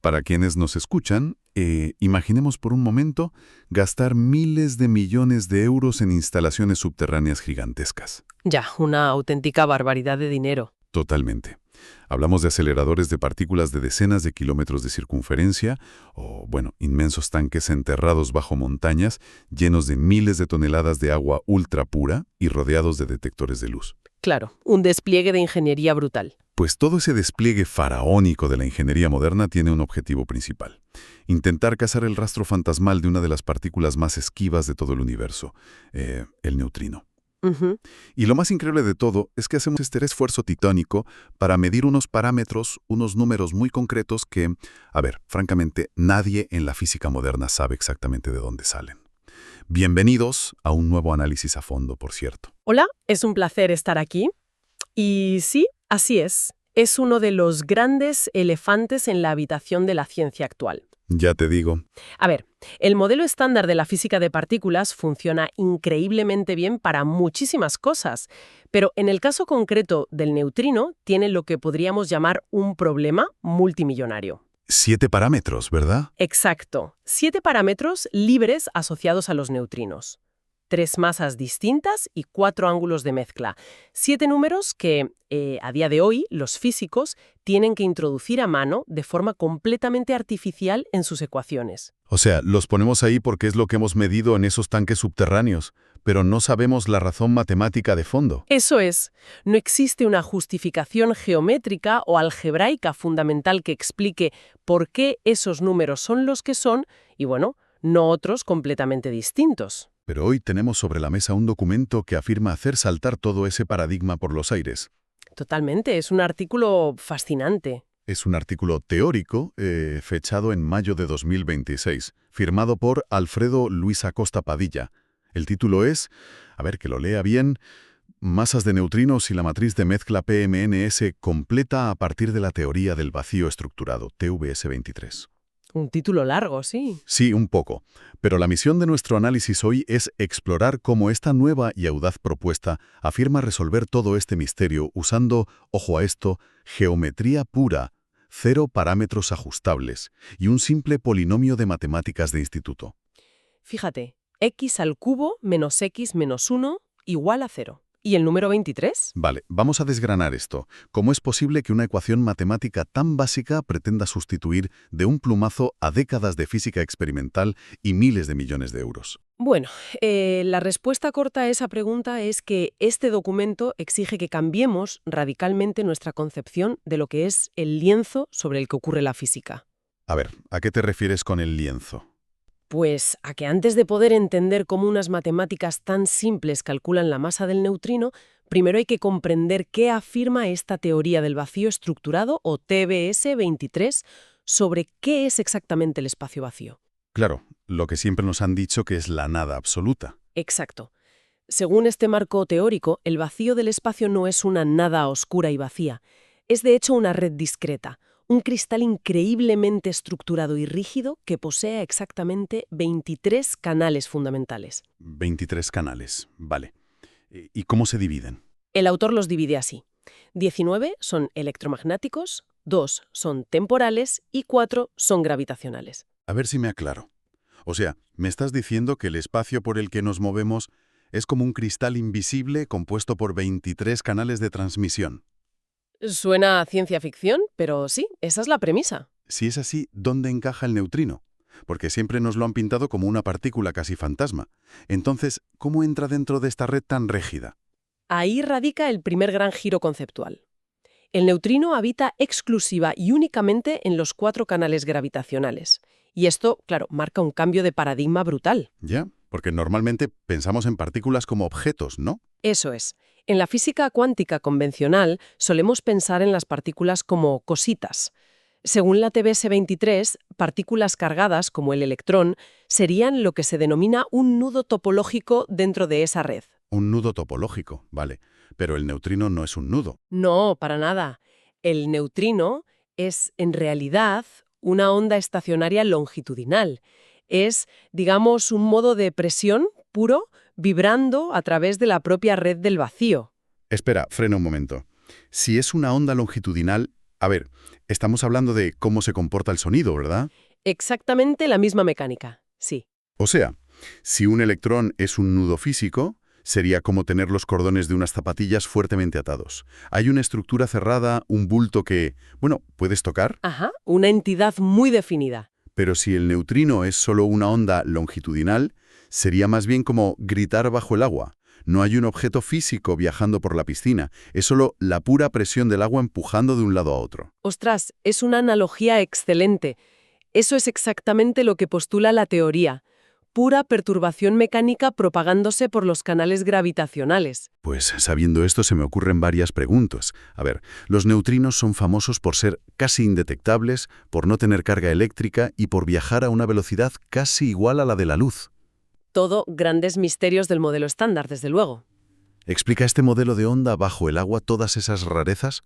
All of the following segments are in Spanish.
Para quienes nos escuchan, imaginemos por un momento gastar miles de millones de euros en instalaciones subterráneas gigantescas. Ya, una auténtica barbaridad de dinero. Totalmente. Hablamos de aceleradores de partículas de decenas de kilómetros de circunferencia o, inmensos tanques enterrados bajo montañas llenos de miles de toneladas de agua ultra pura y rodeados de detectores de luz. Claro, un despliegue de ingeniería brutal. Pues todo ese despliegue faraónico de la ingeniería moderna tiene un objetivo principal: intentar cazar el rastro fantasmal de una de las partículas más esquivas de todo el universo, el neutrino. Ujú. Y lo más increíble de todo es que hacemos este esfuerzo titánico para medir unos parámetros, unos números muy concretos que, francamente, nadie en la física moderna sabe exactamente de dónde salen. Bienvenidos a un nuevo análisis a fondo, por cierto. Hola, es un placer estar aquí. Y sí, así es. Es uno de los grandes elefantes en la habitación de la ciencia actual. Ya te digo. A ver, el modelo estándar de la física de partículas funciona increíblemente bien para muchísimas cosas, pero en el caso concreto del neutrino tiene lo que podríamos llamar un problema multimillonario. 7 parámetros, ¿verdad? Exacto, 7 parámetros libres asociados a los neutrinos. 3 masas distintas y 4 ángulos de mezcla. 7 números que, a día de hoy, los físicos tienen que introducir a mano de forma completamente artificial en sus ecuaciones. O sea, los ponemos ahí porque es lo que hemos medido en esos tanques subterráneos, pero no sabemos la razón matemática de fondo. Eso es, no existe una justificación geométrica o algebraica fundamental que explique por qué esos números son los que son y, no otros completamente distintos. Pero hoy tenemos sobre la mesa un documento que afirma hacer saltar todo ese paradigma por los aires. Totalmente, es un artículo fascinante. Es un artículo teórico, fechado en mayo de 2026, firmado por Alfredo Luis Acosta Padilla. El título es, que lo lea bien, Masas de neutrinos y la matriz de mezcla PMNS completa a partir de la teoría del vacío estructurado, TVS-23. Un título largo, sí. Sí, un poco. Pero la misión de nuestro análisis hoy es explorar cómo esta nueva y audaz propuesta afirma resolver todo este misterio usando, ojo a esto, geometría pura, 0 parámetros ajustables y un simple polinomio de matemáticas de instituto. Fíjate, x al cubo menos x menos 1 igual a 0. ¿Y el número 23? Vale, vamos a desgranar esto. ¿Cómo es posible que una ecuación matemática tan básica pretenda sustituir de un plumazo a décadas de física experimental y miles de millones de euros? Bueno, la respuesta corta a esa pregunta es que este documento exige que cambiemos radicalmente nuestra concepción de lo que es el lienzo sobre el que ocurre la física. ¿A qué te refieres con el lienzo? Pues a que antes de poder entender cómo unas matemáticas tan simples calculan la masa del neutrino, primero hay que comprender qué afirma esta teoría del vacío estructurado, o TVS-23, sobre qué es exactamente el espacio vacío. Claro, lo que siempre nos han dicho que es la nada absoluta. Exacto. Según este marco teórico, el vacío del espacio no es una nada oscura y vacía. Es de hecho una red discreta, un cristal increíblemente estructurado y rígido que posee exactamente 23 canales fundamentales. 23 canales, vale. ¿Y cómo se dividen? El autor los divide así. 19 son electromagnéticos, 2 son temporales y 4 son gravitacionales. A ver si me aclaro. O sea, me estás diciendo que el espacio por el que nos movemos es como un cristal invisible compuesto por 23 canales de transmisión. Suena a ciencia ficción, pero sí, esa es la premisa. Si es así, ¿dónde encaja el neutrino? Porque siempre nos lo han pintado como una partícula casi fantasma. Entonces, ¿cómo entra dentro de esta red tan rígida? Ahí radica el primer gran giro conceptual. El neutrino habita exclusiva y únicamente en los 4 canales gravitacionales. Y esto, claro, marca un cambio de paradigma brutal. Ya, porque normalmente pensamos en partículas como objetos, ¿no? Eso es. En la física cuántica convencional solemos pensar en las partículas como cositas. Según la TVS-23, partículas cargadas, como el electrón, serían lo que se denomina un nudo topológico dentro de esa red. Un nudo topológico, vale. Pero el neutrino no es un nudo. No, para nada. El neutrino es, en realidad, una onda estacionaria longitudinal. Es, digamos, un modo de presión puro vibrando a través de la propia red del vacío. Espera, frena un momento. Si es una onda longitudinal, A ver, estamos hablando de cómo se comporta el sonido, ¿verdad? Exactamente la misma mecánica, sí. O sea, si un electrón es un nudo físico, sería como tener los cordones de unas zapatillas fuertemente atados. Hay una estructura cerrada, un bulto que, bueno, puedes tocar, Ajá, una entidad muy definida. pero si el neutrino es solo una onda longitudinal, sería más bien como gritar bajo el agua. No hay un objeto físico viajando por la piscina, es solo la pura presión del agua empujando de un lado a otro. Ostras, es una analogía excelente. Eso es exactamente lo que postula la teoría. Pura perturbación mecánica propagándose por los canales gravitacionales. Pues sabiendo esto se me ocurren varias preguntas. A ver, los neutrinos son famosos por ser casi indetectables, por no tener carga eléctrica y por viajar a una velocidad casi igual a la de la luz. Todo grandes misterios del modelo estándar, desde luego. ¿Explica este modelo de onda bajo el agua todas esas rarezas?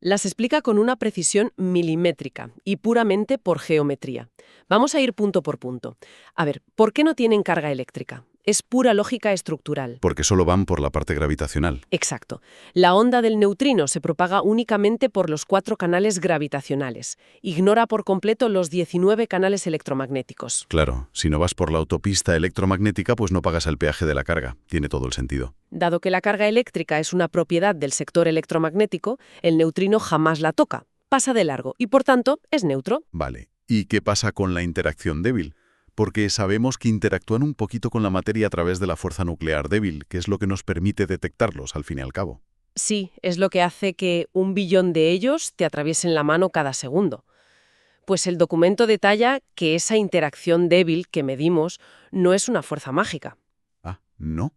Las explica con una precisión milimétrica y puramente por geometría. Vamos a ir punto por punto. A ver, ¿por qué no tienen carga eléctrica? Es pura lógica estructural. Porque solo van por la parte gravitacional. Exacto. La onda del neutrino se propaga únicamente por los 4 canales gravitacionales. Ignora por completo los 19 canales electromagnéticos. Claro, si no vas por la autopista electromagnética, pues no pagas el peaje de la carga. Tiene todo el sentido. Dado que la carga eléctrica es una propiedad del sector electromagnético, el neutrino jamás la toca, pasa de largo y por tanto es neutro. Vale. ¿Y qué pasa con la interacción débil? Porque sabemos que interactúan un poquito con la materia a través de la fuerza nuclear débil, que es lo que nos permite detectarlos al fin y al cabo. Sí, es lo que hace que 1 billón de ellos te atraviesen la mano cada segundo. Pues el documento detalla que esa interacción débil que medimos no es una fuerza mágica. Ah, ¿no?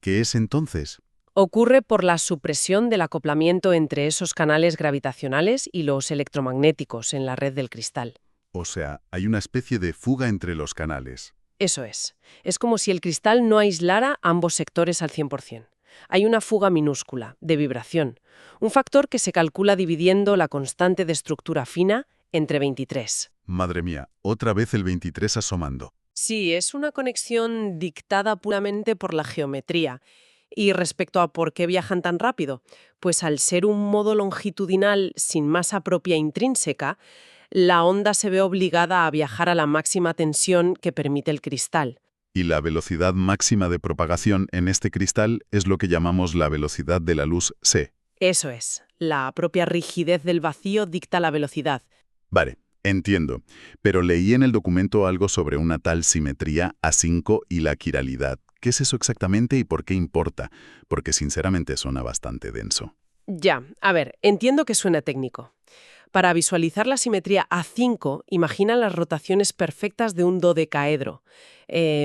¿Qué es entonces? Ocurre por la supresión del acoplamiento entre esos canales gravitacionales y los electromagnéticos en la red del cristal. O sea, hay una especie de fuga entre los canales. Eso es. Es como si el cristal no aislara ambos sectores al 100%. Hay una fuga minúscula, de vibración, un factor que se calcula dividiendo la constante de estructura fina entre 23. Madre mía, otra vez el 23 asomando. Sí, es una conexión dictada puramente por la geometría. Y respecto a por qué viajan tan rápido, pues al ser un modo longitudinal sin masa propia intrínseca, la onda se ve obligada a viajar a la máxima tensión que permite el cristal. Y la velocidad máxima de propagación en este cristal es lo que llamamos la velocidad de la luz c. Eso es, la propia rigidez del vacío dicta la velocidad. Vale, entiendo. Pero leí en el documento algo sobre una tal simetría A5 y la quiralidad. ¿Qué es eso exactamente y por qué importa? Porque sinceramente suena bastante denso. Ya, a ver, entiendo que suena técnico. Para visualizar la simetría A5, imagina las rotaciones perfectas de un dodecaedro,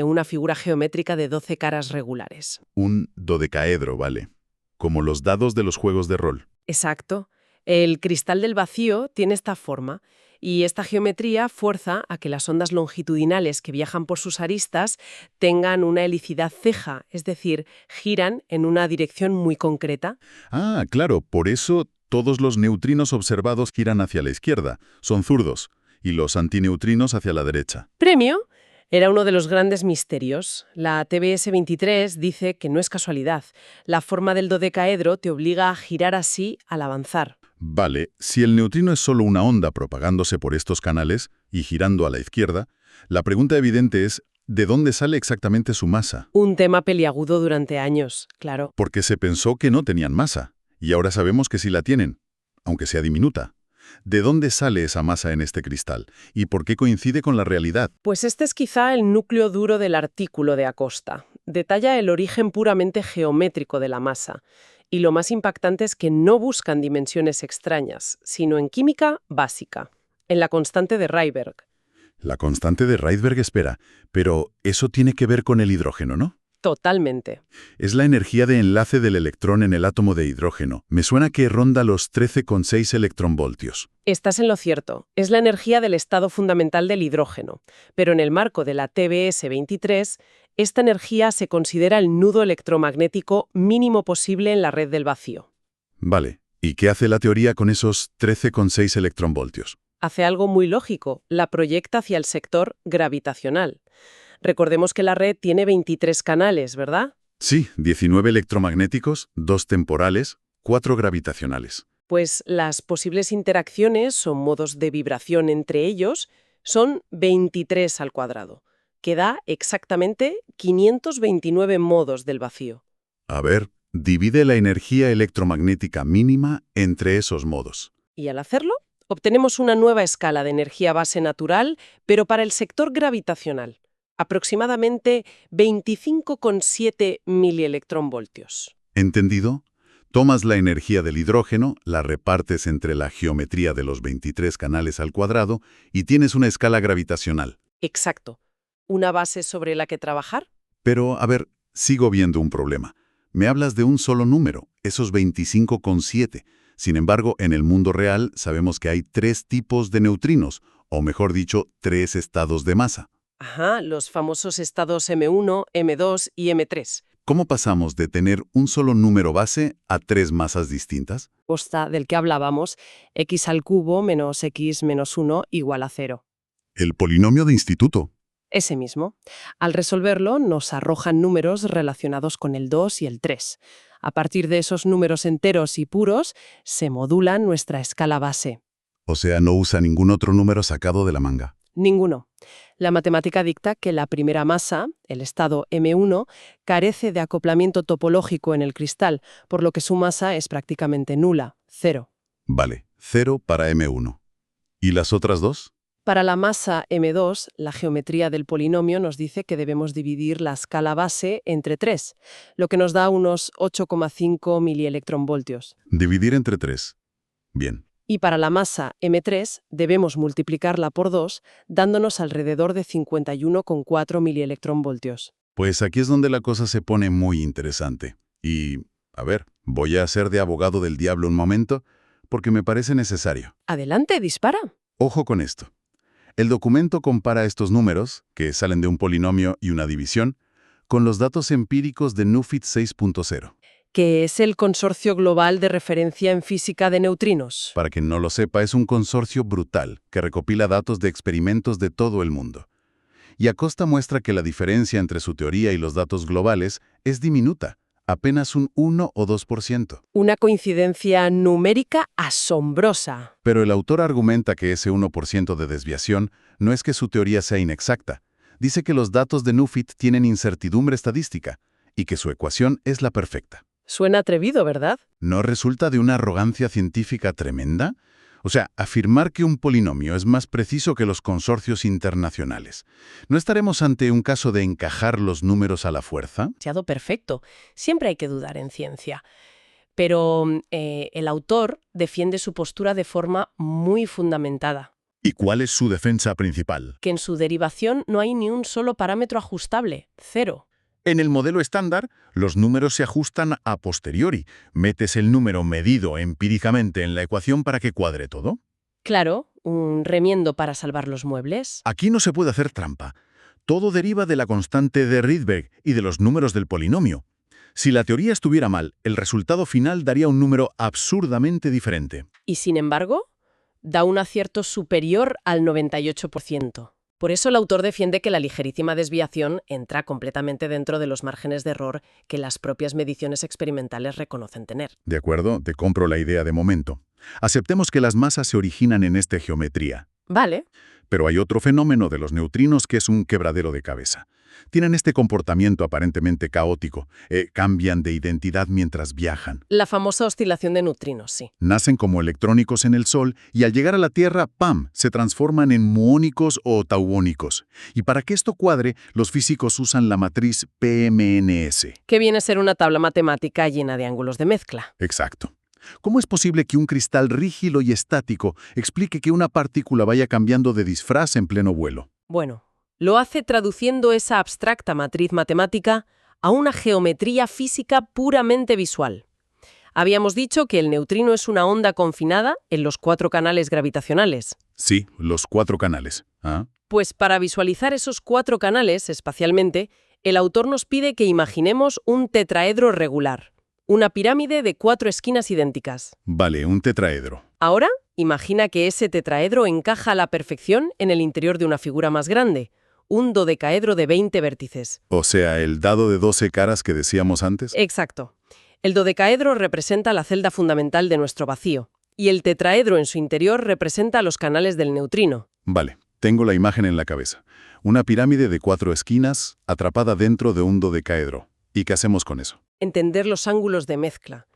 una figura geométrica de 12 caras regulares. Un dodecaedro, vale. Como los dados de los juegos de rol. Exacto. El cristal del vacío tiene esta forma, y esta geometría fuerza a que las ondas longitudinales que viajan por sus aristas tengan una helicidad ceja, es decir, giran en una dirección muy concreta. Ah, claro, por eso todos los neutrinos observados giran hacia la izquierda, son zurdos, y los antineutrinos hacia la derecha. Premio era uno de los grandes misterios. La TBS 23 dice que no es casualidad. La forma del dodecaedro te obliga a girar así al avanzar. Vale, si el neutrino es solo una onda propagándose por estos canales y girando a la izquierda, la pregunta evidente es, ¿de dónde sale exactamente su masa? Un tema peliagudo durante años, claro. Porque se pensó que no tenían masa, y ahora sabemos que sí la tienen, aunque sea diminuta. ¿De dónde sale esa masa en este cristal? ¿Y por qué coincide con la realidad? Pues este es quizá el núcleo duro del artículo de Acosta. Detalla el origen puramente geométrico de la masa. Y lo más impactante es que no buscan dimensiones extrañas, sino en química básica, en la constante de Rydberg. La constante de Rydberg espera, pero eso tiene que ver con el hidrógeno, ¿no? Totalmente. Es la energía de enlace del electrón en el átomo de hidrógeno. Me suena que ronda los 13,6 electronvoltios. Estás en lo cierto. Es la energía del estado fundamental del hidrógeno. Pero en el marco de la TBS 23, esta energía se considera el nudo electromagnético mínimo posible en la red del vacío. Vale, ¿y qué hace la teoría con esos 13,6 electronvoltios? Hace algo muy lógico, la proyecta hacia el sector gravitacional. Recordemos que la red tiene 23 canales, ¿verdad? Sí, 19 electromagnéticos, 2 temporales, 4 gravitacionales. Pues las posibles interacciones o modos de vibración entre ellos son 23 al cuadrado, que da exactamente 529 modos del vacío. A ver, divide la energía electromagnética mínima entre esos modos. Y al hacerlo, obtenemos una nueva escala de energía base natural, pero para el sector gravitacional, aproximadamente 25,7 milielectronvoltios. ¿Entendido? Tomas la energía del hidrógeno, la repartes entre la geometría de los 23 canales al cuadrado y tienes una escala gravitacional. Exacto. ¿Una base sobre la que trabajar? Pero, a ver, sigo viendo un problema. Me hablas de un solo número, esos 25,7. Sin embargo, en el mundo real sabemos que hay 3 tipos de neutrinos, o mejor dicho, 3 estados de masa. Ajá, los famosos estados M1, M2 y M3. ¿Cómo pasamos de tener un solo número base a 3 masas distintas? Consta del que hablábamos, x al cubo menos x menos 1 igual a 0. El polinomio de instituto. Ese mismo. Al resolverlo, nos arrojan números relacionados con el 2 y el 3. A partir de esos números enteros y puros, se modula nuestra escala base. O sea, no usa ningún otro número sacado de la manga. Ninguno. La matemática dicta que la primera masa, el estado M1, carece de acoplamiento topológico en el cristal, por lo que su masa es prácticamente nula, 0. Vale, 0 para M1. ¿Y las otras dos? Para la masa M2, la geometría del polinomio nos dice que debemos dividir la escala base entre 3, lo que nos da unos 8,5 milielectronvoltios. Dividir entre 3. Bien. Y para la masa M3 debemos multiplicarla por 2, dándonos alrededor de 51,4 milielectronvoltios. Pues aquí es donde la cosa se pone muy interesante. Y, a ver, voy a hacer de abogado del diablo un momento, porque me parece necesario. Adelante, dispara. Ojo con esto. El documento compara estos números, que salen de un polinomio y una división, con los datos empíricos de NUFIT 6.0. Que es el Consorcio Global de Referencia en Física de Neutrinos. Para quien no lo sepa, es un consorcio brutal que recopila datos de experimentos de todo el mundo. Y Acosta muestra que la diferencia entre su teoría y los datos globales es diminuta, apenas un 1 o 2%. Una coincidencia numérica asombrosa. Pero el autor argumenta que ese 1% de desviación no es que su teoría sea inexacta. Dice que los datos de NUFIT tienen incertidumbre estadística y que su ecuación es la perfecta. Suena atrevido, ¿verdad? ¿No resulta de una arrogancia científica tremenda? O sea, afirmar que un polinomio es más preciso que los consorcios internacionales. ¿No estaremos ante un caso de encajar los números a la fuerza? Demasiado perfecto. Siempre hay que dudar en ciencia. Pero el autor defiende su postura de forma muy fundamentada. ¿Y cuál es su defensa principal? Que en su derivación no hay ni un solo parámetro ajustable, 0. En el modelo estándar, los números se ajustan a posteriori. Metes el número medido empíricamente en la ecuación para que cuadre todo. Claro, un remiendo para salvar los muebles. Aquí no se puede hacer trampa. Todo deriva de la constante de Rydberg y de los números del polinomio. Si la teoría estuviera mal, el resultado final daría un número absurdamente diferente. Y sin embargo, da un acierto superior al 98%. Por eso el autor defiende que la ligerísima desviación entra completamente dentro de los márgenes de error que las propias mediciones experimentales reconocen tener. De acuerdo, te compro la idea de momento. Aceptemos que las masas se originan en esta geometría. Vale. Pero hay otro fenómeno de los neutrinos que es un quebradero de cabeza. Tienen este comportamiento aparentemente caótico. Cambian de identidad mientras viajan. La famosa oscilación de neutrinos, sí. Nacen como electrónicos en el Sol y al llegar a la Tierra, ¡pam!, se transforman en muónicos o tauónicos. Y para que esto cuadre, los físicos usan la matriz PMNS. Que viene a ser una tabla matemática llena de ángulos de mezcla. Exacto. ¿Cómo es posible que un cristal rígido y estático explique que una partícula vaya cambiando de disfraz en pleno vuelo? Bueno, lo hace traduciendo esa abstracta matriz matemática a una geometría física puramente visual. Habíamos dicho que el neutrino es una onda confinada en los 4 canales gravitacionales. Sí, los 4 canales. ¿Ah? Pues para visualizar esos 4 canales espacialmente, el autor nos pide que imaginemos un tetraedro regular. Una pirámide de 4 esquinas idénticas. Vale, un tetraedro. Ahora, imagina que ese tetraedro encaja a la perfección en el interior de una figura más grande, un dodecaedro de 20 vértices. O sea, el dado de 12 caras que decíamos antes. Exacto. El dodecaedro representa la celda fundamental de nuestro vacío, Y el tetraedro en su interior representa los canales del neutrino. Vale, tengo la imagen en la cabeza. Una pirámide de 4 esquinas atrapada dentro de un dodecaedro. ¿Y qué hacemos con eso? Entender los ángulos de mezcla.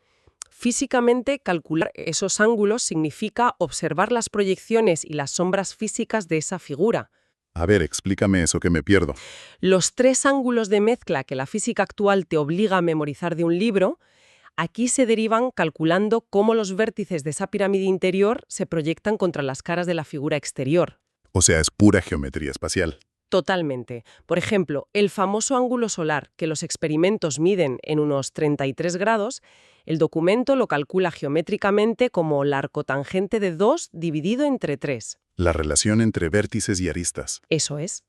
Físicamente, calcular esos ángulos significa observar las proyecciones y las sombras físicas de esa figura. A ver, explícame eso que me pierdo. Los 3 ángulos de mezcla que la física actual te obliga a memorizar de un libro, aquí se derivan calculando cómo los vértices de esa pirámide interior se proyectan contra las caras de la figura exterior. O sea, es pura geometría espacial. Totalmente. Por ejemplo, el famoso ángulo solar, que los experimentos miden en unos 33 grados, el documento lo calcula geométricamente como la arcotangente de 2 dividido entre 3. La relación entre vértices y aristas. Eso es.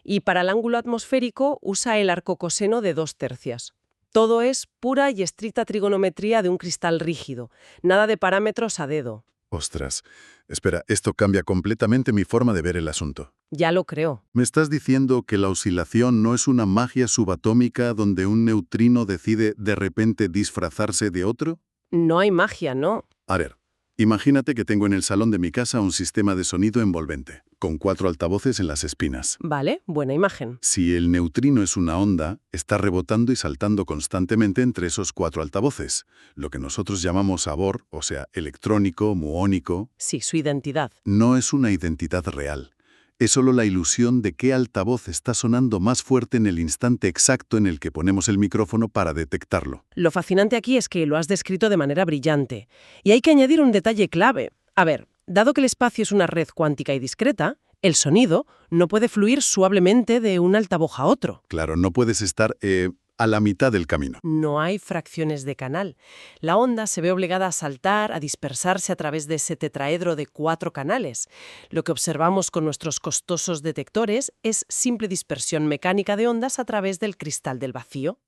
Y para el ángulo atmosférico usa el arcocoseno de 2/3. Todo es pura y estricta trigonometría de un cristal rígido. Nada de parámetros a dedo. Ostras, espera, esto cambia completamente mi forma de ver el asunto. Ya lo creo. ¿Me estás diciendo que la oscilación no es una magia subatómica donde un neutrino decide de repente disfrazarse de otro? No hay magia, ¿no? A ver, imagínate que tengo en el salón de mi casa un sistema de sonido envolvente, con 4 altavoces en las espinas. Vale, buena imagen. Si el neutrino es una onda, está rebotando y saltando constantemente entre esos 4 altavoces, lo que nosotros llamamos sabor, o sea, electrónico, muónico. Sí, su identidad. No es una identidad real. Es solo la ilusión de qué altavoz está sonando más fuerte en el instante exacto en el que ponemos el micrófono para detectarlo. Lo fascinante aquí es que lo has descrito de manera brillante. Y hay que añadir un detalle clave. A ver, dado que el espacio es una red cuántica y discreta, el sonido no puede fluir suavemente de un altavoz a otro. Claro, no puedes estar a la mitad del camino. No hay fracciones de canal. La onda se ve obligada a saltar, a dispersarse a través de ese tetraedro de 4 canales. Lo que observamos con nuestros costosos detectores es simple dispersión mecánica de ondas a través del cristal del vacío.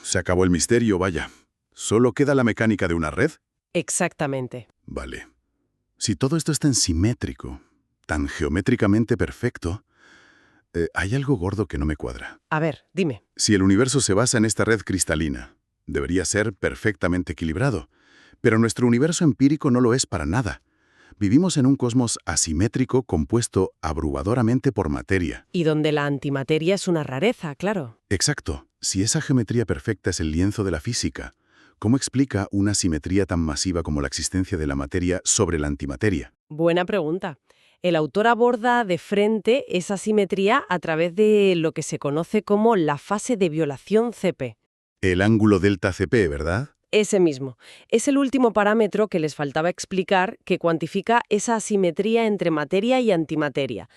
Se acabó el misterio, vaya. ¿Solo queda la mecánica de una red? Exactamente. Vale. Si todo esto es tan simétrico, tan geométricamente perfecto, hay algo gordo que no me cuadra. A ver, dime. Si el universo se basa en esta red cristalina, debería ser perfectamente equilibrado. Pero nuestro universo empírico no lo es para nada. Vivimos en un cosmos asimétrico compuesto abrumadoramente por materia. Y donde la antimateria es una rareza, claro. Exacto. Si esa geometría perfecta es el lienzo de la física, ¿cómo explica una simetría tan masiva como la existencia de la materia sobre la antimateria? Buena pregunta. El autor aborda de frente esa simetría a través de lo que se conoce como la fase de violación CP. El ángulo delta CP, ¿verdad? Ese mismo. Es el último parámetro que les faltaba explicar que cuantifica esa asimetría entre materia y antimateria.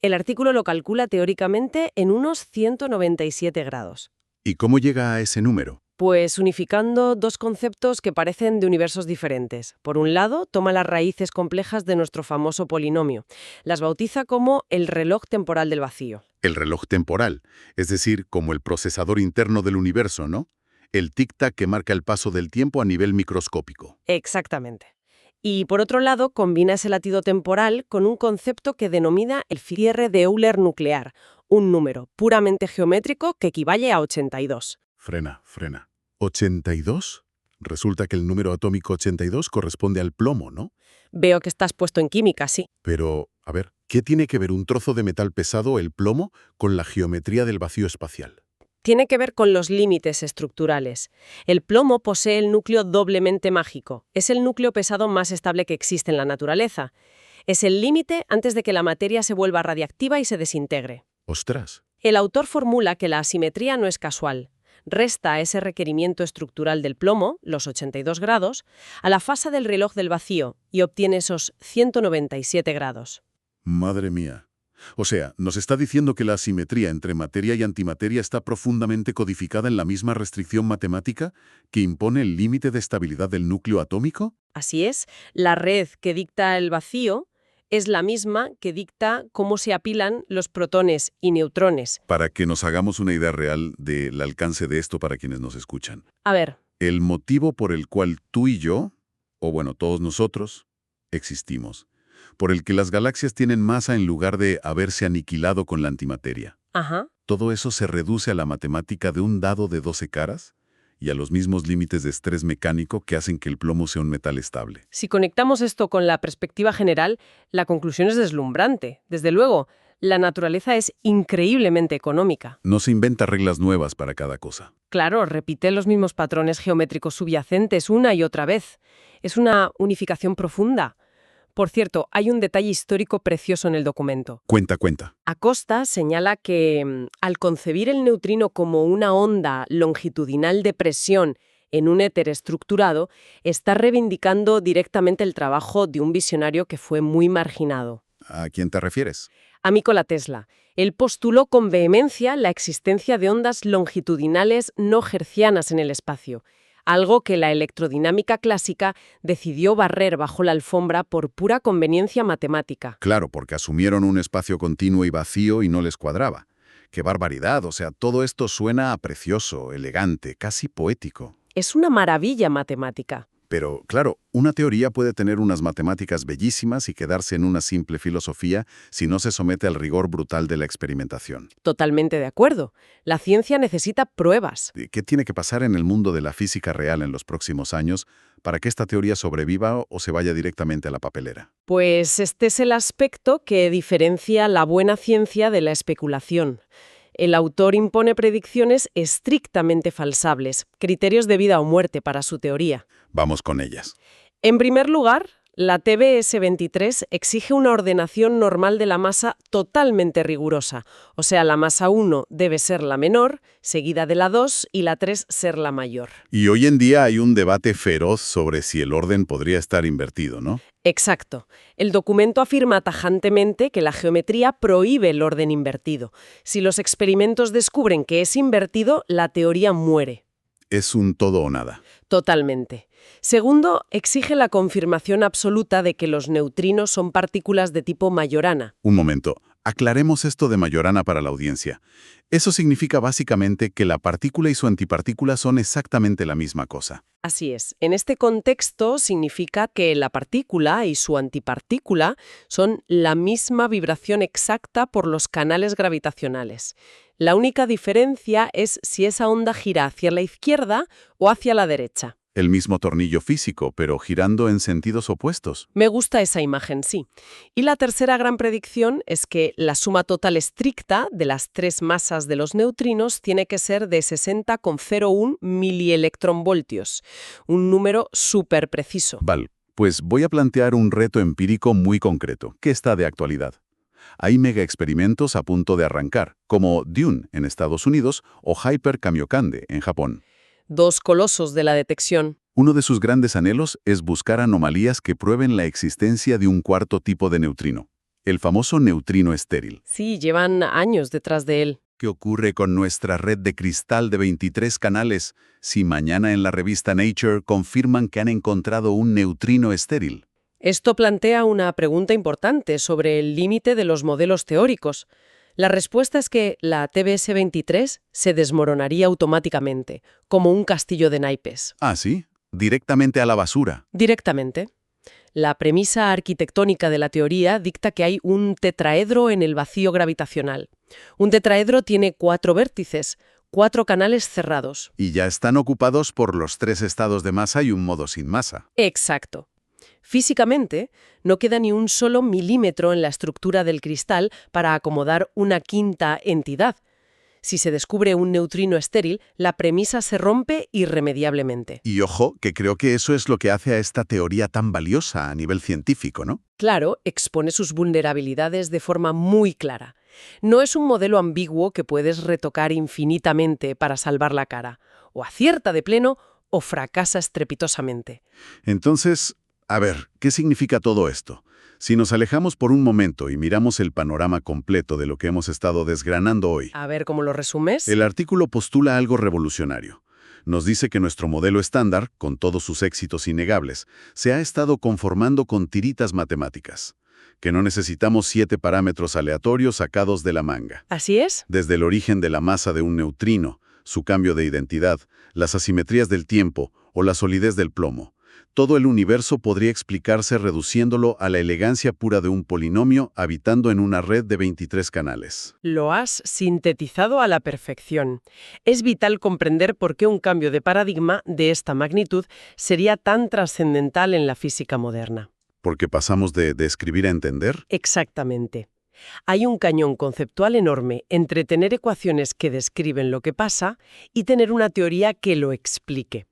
El artículo lo calcula teóricamente en unos 197 grados. ¿Y cómo llega a ese número? Pues unificando 2 conceptos que parecen de universos diferentes. Por un lado, toma las raíces complejas de nuestro famoso polinomio. Las bautiza como el reloj temporal del vacío. El reloj temporal, es decir, como el procesador interno del universo, ¿no? El tic-tac que marca el paso del tiempo a nivel microscópico. Exactamente. Y por otro lado, combina ese latido temporal con un concepto que denomina el cierre de Euler nuclear, un número puramente geométrico que equivale a 82. Frena. ¿82? Resulta que el número atómico 82 corresponde al plomo, ¿no? Veo que estás puesto en química, sí. Pero, a ver, ¿qué tiene que ver un trozo de metal pesado, el plomo, con la geometría del vacío espacial? Tiene que ver con los límites estructurales. El plomo posee el núcleo doblemente mágico. Es el núcleo pesado más estable que existe en la naturaleza. Es el límite antes de que la materia se vuelva radiactiva y se desintegre. ¡Ostras! El autor formula que la asimetría no es casual. Resta ese requerimiento estructural del plomo, los 82 grados, a la fase del reloj del vacío y obtiene esos 197 grados. Madre mía. O sea, ¿nos está diciendo que la asimetría entre materia y antimateria está profundamente codificada en la misma restricción matemática que impone el límite de estabilidad del núcleo atómico? Así es, la red que dicta el vacío es la misma que dicta cómo se apilan los protones y neutrones. Para que nos hagamos una idea real del alcance de esto para quienes nos escuchan. A ver, El motivo por el cual tú y yo, o bueno, todos nosotros, existimos, por el que las galaxias tienen masa en lugar de haberse aniquilado con la antimateria. ajá, Todo eso se reduce a la matemática de un dado de 12 caras y a los mismos límites de estrés mecánico que hacen que el plomo sea un metal estable. Si conectamos esto con la perspectiva general, la conclusión es deslumbrante. Desde luego, la naturaleza es increíblemente económica. No se inventa reglas nuevas para cada cosa. Claro, repite los mismos patrones geométricos subyacentes una y otra vez. Es una unificación profunda. Por cierto, hay un detalle histórico precioso en el documento. Cuenta, cuenta. Acosta señala que al concebir el neutrino como una onda longitudinal de presión en un éter estructurado, está reivindicando directamente el trabajo de un visionario que fue muy marginado. ¿A quién te refieres? A Nikola Tesla. Él postuló con vehemencia la existencia de ondas longitudinales no hertzianas en el espacio, algo que la electrodinámica clásica decidió barrer bajo la alfombra por pura conveniencia matemática. Claro, porque asumieron un espacio continuo y vacío y no les cuadraba. ¡Qué barbaridad! O sea, todo esto suena a precioso, elegante, casi poético. Es una maravilla matemática. Pero, claro, una teoría puede tener unas matemáticas bellísimas y quedarse en una simple filosofía si no se somete al rigor brutal de la experimentación. Totalmente de acuerdo. La ciencia necesita pruebas. ¿Qué tiene que pasar en el mundo de la física real en los próximos años para que esta teoría sobreviva o se vaya directamente a la papelera? Pues este es el aspecto que diferencia la buena ciencia de la especulación. El autor impone predicciones estrictamente falsables, criterios de vida o muerte para su teoría. Vamos con ellas. En primer lugar, la TBS-23 exige una ordenación normal de la masa totalmente rigurosa. O sea, la masa 1 debe ser la menor, seguida de la 2 y la 3 ser la mayor. Y hoy en día hay un debate feroz sobre si el orden podría estar invertido, ¿no? Exacto. El documento afirma tajantemente que la geometría prohíbe el orden invertido. Si los experimentos descubren que es invertido, la teoría muere. Es un todo o nada. Totalmente. Segundo, exige la confirmación absoluta de que los neutrinos son partículas de tipo Majorana. Un momento, aclaremos esto de Majorana para la audiencia. Eso significa básicamente que la partícula y su antipartícula son exactamente la misma cosa. Así es. En este contexto significa que la partícula y su antipartícula son la misma vibración exacta por los canales gravitacionales. La única diferencia es si esa onda gira hacia la izquierda o hacia la derecha. El mismo tornillo físico, pero girando en sentidos opuestos. Me gusta esa imagen, sí. Y la tercera gran predicción es que la suma total estricta de las tres masas de los neutrinos tiene que ser de 60,01 milielectronvoltios, un número súper preciso. Vale, pues voy a plantear un reto empírico muy concreto, que está de actualidad. Hay megaexperimentos a punto de arrancar, como DUNE en Estados Unidos o Hyper Kamiokande en Japón. Dos colosos de la detección. Uno de sus grandes anhelos es buscar anomalías que prueben la existencia de un cuarto tipo de neutrino, el famoso neutrino estéril. Sí, llevan años detrás de él. ¿Qué ocurre con nuestra red de cristal de 23 canales si mañana en la revista Nature confirman que han encontrado un neutrino estéril? Esto plantea una pregunta importante sobre el límite de los modelos teóricos. La respuesta es que la TBS-23 se desmoronaría automáticamente, como un castillo de naipes. Ah, ¿sí? Directamente a la basura. Directamente. La premisa arquitectónica de la teoría dicta que hay un tetraedro en el vacío gravitacional. Un tetraedro tiene 4 vértices, 4 canales cerrados. Y ya están ocupados por los 3 estados de masa y un modo sin masa. Exacto. Físicamente, no queda ni un solo milímetro en la estructura del cristal para acomodar una quinta entidad. Si se descubre un neutrino estéril, la premisa se rompe irremediablemente. Y ojo, que creo que eso es lo que hace a esta teoría tan valiosa a nivel científico, ¿no? Claro, expone sus vulnerabilidades de forma muy clara. No es un modelo ambiguo que puedes retocar infinitamente para salvar la cara. O acierta de pleno o fracasa estrepitosamente. Entonces, a ver, ¿qué significa todo esto? Si nos alejamos por un momento y miramos el panorama completo de lo que hemos estado desgranando hoy. A ver, ¿cómo lo resumes? El artículo postula algo revolucionario. Nos dice que nuestro modelo estándar, con todos sus éxitos innegables, se ha estado conformando con tiritas matemáticas. Que no necesitamos 7 parámetros aleatorios sacados de la manga. ¿Así es? Desde el origen de la masa de un neutrino, su cambio de identidad, las asimetrías del tiempo o la solidez del plomo. todo el universo podría explicarse reduciéndolo a la elegancia pura de un polinomio habitando en una red de 23 canales. Lo has sintetizado a la perfección. Es vital comprender por qué un cambio de paradigma de esta magnitud sería tan trascendental en la física moderna. Porque pasamos de describir a entender. Exactamente. Hay un cañón conceptual enorme entre tener ecuaciones que describen lo que pasa y tener una teoría que lo explique.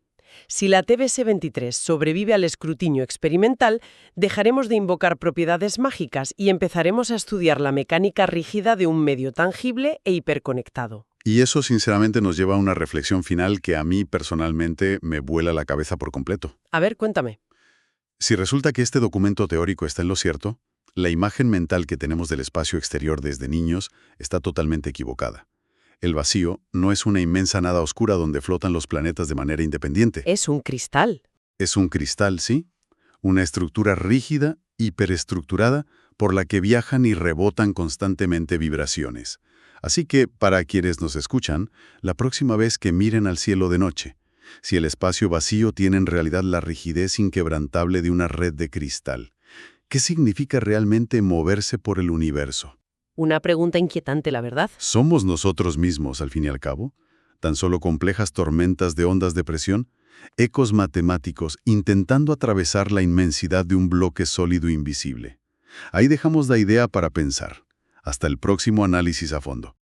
Si la TBS-23 sobrevive al escrutinio experimental, dejaremos de invocar propiedades mágicas y empezaremos a estudiar la mecánica rígida de un medio tangible e hiperconectado. Y eso sinceramente nos lleva a una reflexión final que a mí personalmente me vuela la cabeza por completo. A ver, cuéntame. Si resulta que este documento teórico está en lo cierto, la imagen mental que tenemos del espacio exterior desde niños está totalmente equivocada. El vacío no es una inmensa nada oscura donde flotan los planetas de manera independiente. Es un cristal. Es un cristal, ¿sí? Una estructura rígida, hiperestructurada, por la que viajan y rebotan constantemente vibraciones. Así que, para quienes nos escuchan, la próxima vez que miren al cielo de noche, si el espacio vacío tiene en realidad la rigidez inquebrantable de una red de cristal, ¿qué significa realmente moverse por el universo? Una pregunta inquietante, la verdad. ¿Somos nosotros mismos, al fin y al cabo? ¿Tan solo complejas tormentas de ondas de presión? Ecos matemáticos intentando atravesar la inmensidad de un bloque sólido invisible. Ahí dejamos la idea para pensar. Hasta el próximo análisis a fondo.